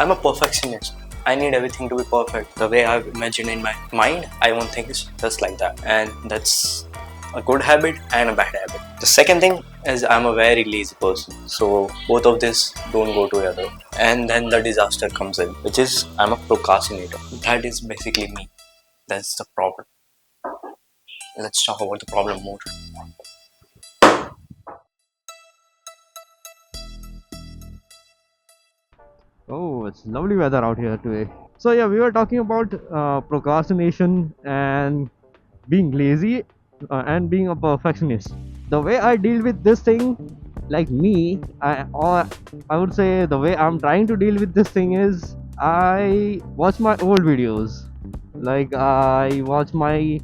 I'm a perfectionist. I need everything to be perfect. The way I've imagined in my mind, I want things just like that. And that's a good habit and a bad habit. The second thing is I'm a very lazy person. So both of this don't go together. And then the disaster comes in, which is I'm a procrastinator. That is basically me. That's the problem. Let's talk about the problem more. Oh, it's lovely weather out here today. So yeah, we were talking about procrastination and being lazy and being a perfectionist. The way I deal with this thing, like me, I would say the way I'm trying to deal with this thing is I watch my old videos. Like I watch my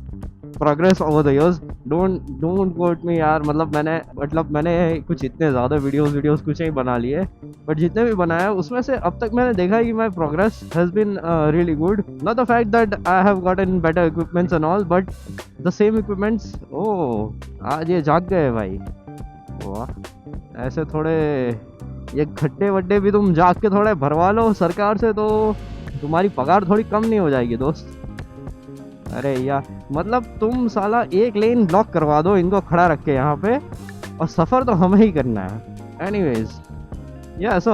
progress over the years. Don't quote me यार. मैंने कुछ इतने ज़्यादा videos कुछ नहीं बना लिए, but जितने भी बनाया उसमें से अब तक मैंने देखा कि my progress has been really good. Not the fact that I have gotten better equipments and all, but the same equipments. Oh, आज ये जाग गए भाई. वाह, ऐसे थोड़े ये खट्टे वड्डे भी तुम जाग के थोड़े भरवा लो सरकार से, तो तुम्हारी पगार थोड़ी कम नहीं हो जाएगी दोस्त. अरे यार, मतलब तुम साला एक लेन ब्लॉक करवा दो इनको खड़ा रख के यहाँ पे, और सफ़र तो हमें ही करना है. एनीवेज, या सो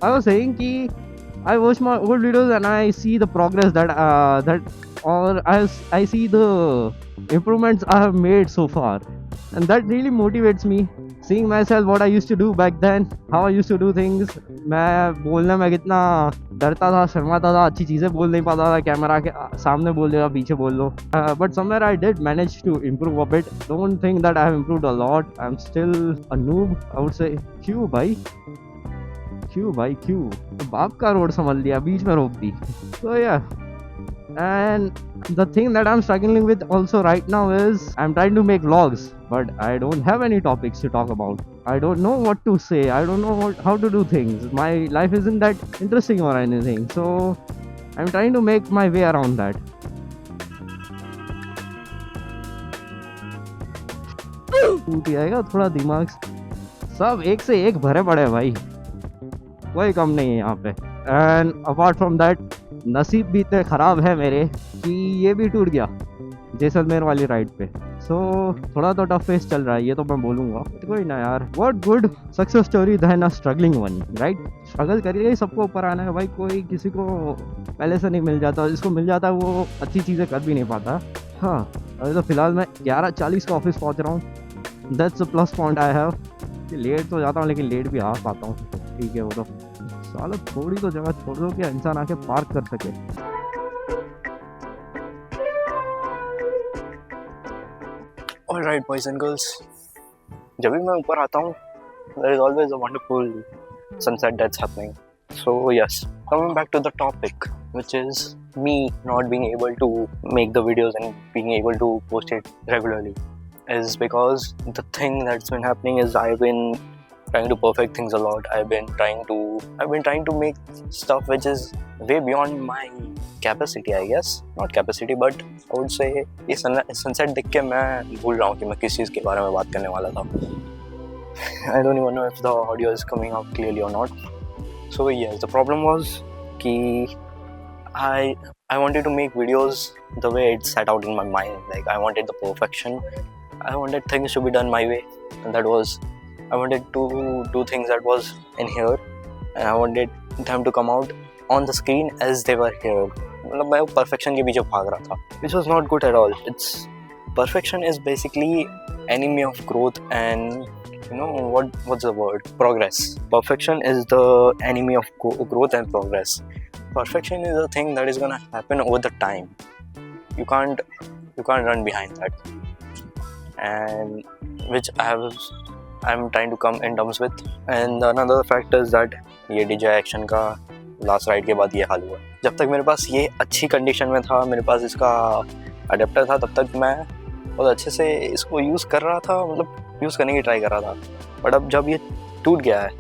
आई वाज सेइंग कि I watch my old videos and I see the progress that और I see the improvements I have made so far, and that really motivates me. Seeing myself, what I used to do back then, how I used to do things. मैं बोलने में कितना डरता था, शर्माता था, अच्छी चीज़ें बोल नहीं पाता था. कैमरा के सामने बोल देगा, पीछे बोल लो. But somewhere I did manage to improve a bit. Don't think that I have improved a lot. I'm still a noob, I would say. क्यों भाई, क्यों बाप का रोड समझ लिया, बीच में रोक दी. So yeah. And the thing that I'm struggling with also right now is I'm trying to make vlogs, but I don't have any topics to talk about. I don't know what to say. I don't know how to do things. My life isn't that interesting or anything, so I'm trying to make my way around that. टूट जाएगा थोड़ा दिमाग. सब एक से एक भरे पड़े हैं भाई, कोई कम नहीं है यहाँ पे. एंड अपार्ट फ्रॉम दैट, नसीब भी इतने ख़राब है मेरे कि ये भी टूट गया जैसलमेर वाली राइड पे. सो थोड़ा तो टफ फेस चल रहा है, ये तो मैं बोलूँगा. कोई ना यार, what good success story then a struggling one, right. Struggle करके ही सबको ऊपर आना है भाई. कोई किसी को पहले से नहीं मिल जाता, जिसको मिल जाता है वो अच्छी चीज़ें कर भी नहीं पाता. हाँ, अभी तो फिलहाल मैं 11:40 को ऑफिस पहुँच रहा हूँ. That's a plus point I have. Late तो जाता हूँ लेकिन लेट भी आ पाता हूँ. ठीक है, वो तो साला थोड़ी तो जगह छोड़ दो कि इंसान आके पार्क कर सके. Alright, boys and girls. जब भी मैं ऊपर आता हूँ, there is always a wonderful sunset that's happening. So yes, coming back to the topic, which is me not being able to make the videos and being able to post it regularly, is because the thing that's been happening is I've been trying to perfect things a lot. I've been trying to make stuff which is way beyond my capacity, I guess. Not capacity, but I would say ये sunset देख के मैं भूल रहा हूँ कि मैं किस चीज़ के बारे में बात करने वाला था. I don't even know if the audio is coming out clearly or not. So yes, the problem was कि I wanted to make videos the way it set out in my mind. Like I wanted the perfection. I wanted things to be done my way, and that was I wanted to do things that was in here, and I wanted them to come out on the screen as they were here. मतलब मैं perfection के पीछे भाग रहा था, which was not good at all. Perfection is basically enemy of growth and you know what's the word? Progress. Perfection is the enemy of growth and progress. Perfection is a thing that is gonna happen over the time. You can't run behind that, and which I'm trying to come in terms with. And another fact is that ये DJI Action का last ride के बाद ये हाल हुआ. जब तक मेरे पास ये अच्छी कंडीशन में था, मेरे पास इसका अडेप्टर था, तब तक मैं बहुत अच्छे से इसको यूज़ कर रहा था, मतलब यूज़ करने की ट्राई कर रहा था. बट अब जब ये टूट गया है,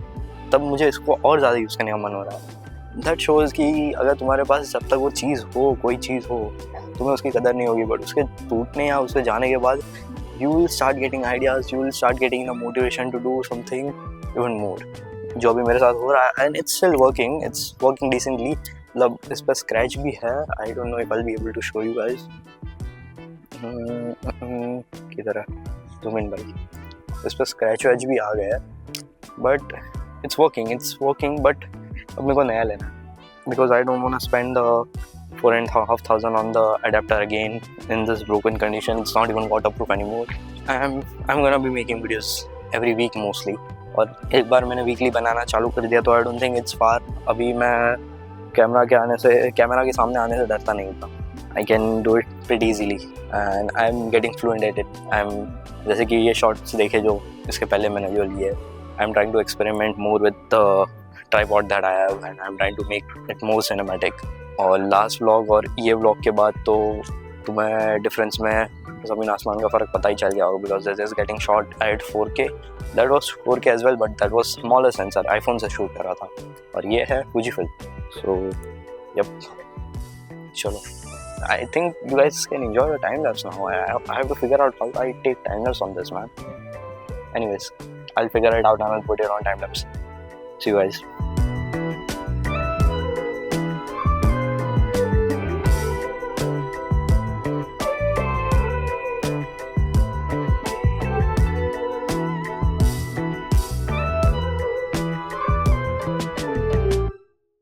तब मुझे इसको और ज़्यादा यूज़ करने का मन हो रहा है. दैट शोज़ कि अगर तुम्हारे पास जब तक वो चीज़ हो, कोई चीज़ हो, तुम्हें उसकी कदर नहीं होगी. बट उसके टूटने या उसके जाने के बाद you will start getting ideas, you will start getting the motivation to do something even more. जो अभी मेरे साथ हो रहा है, and it's still working decently. मतलब इस पर स्क्रैच भी है. I don't know if I will be able to show you guys. किधर है जूम इन भाई. इस पर स्क्रैच वैच भी आ गया है, बट इट्स वर्किंग. बट अब मेरे को नया लेना है, because I don't want to spend the 4,500 on the adapter again in this broken condition. It's not even waterproof anymore. I'm gonna be making videos every week mostly. और एक बार मैंने weekly बनाना चालू कर दिया तो I don't think it's far. अभी मैं camera के सामने आने से डरता नहीं था. I can do it pretty easily and I am getting fluent at it. जैसे कि ये शॉर्ट्स देखे जो इसके पहले मैंने जो लिए, I am trying to experiment more with the tripod that I have and I am trying to make it more cinematic. और लास्ट व्लॉग और ये व्लॉग के बाद तो तुम्हें डिफरेंस में ज़मीन आसमान का फ़र्क पता ही चल गया होगा, because this is getting shot at 4K. That was 4K as well, but that was smaller sensor. IPhone से शूट कर रहा था, और ये है Fujifilm. सो यप, चलो. I think you guys can enjoy the time lapse now. I have to figure out how I take time lapse on this, man. Anyways, I'll figure it out and I'll put it on time lapse. See you guys.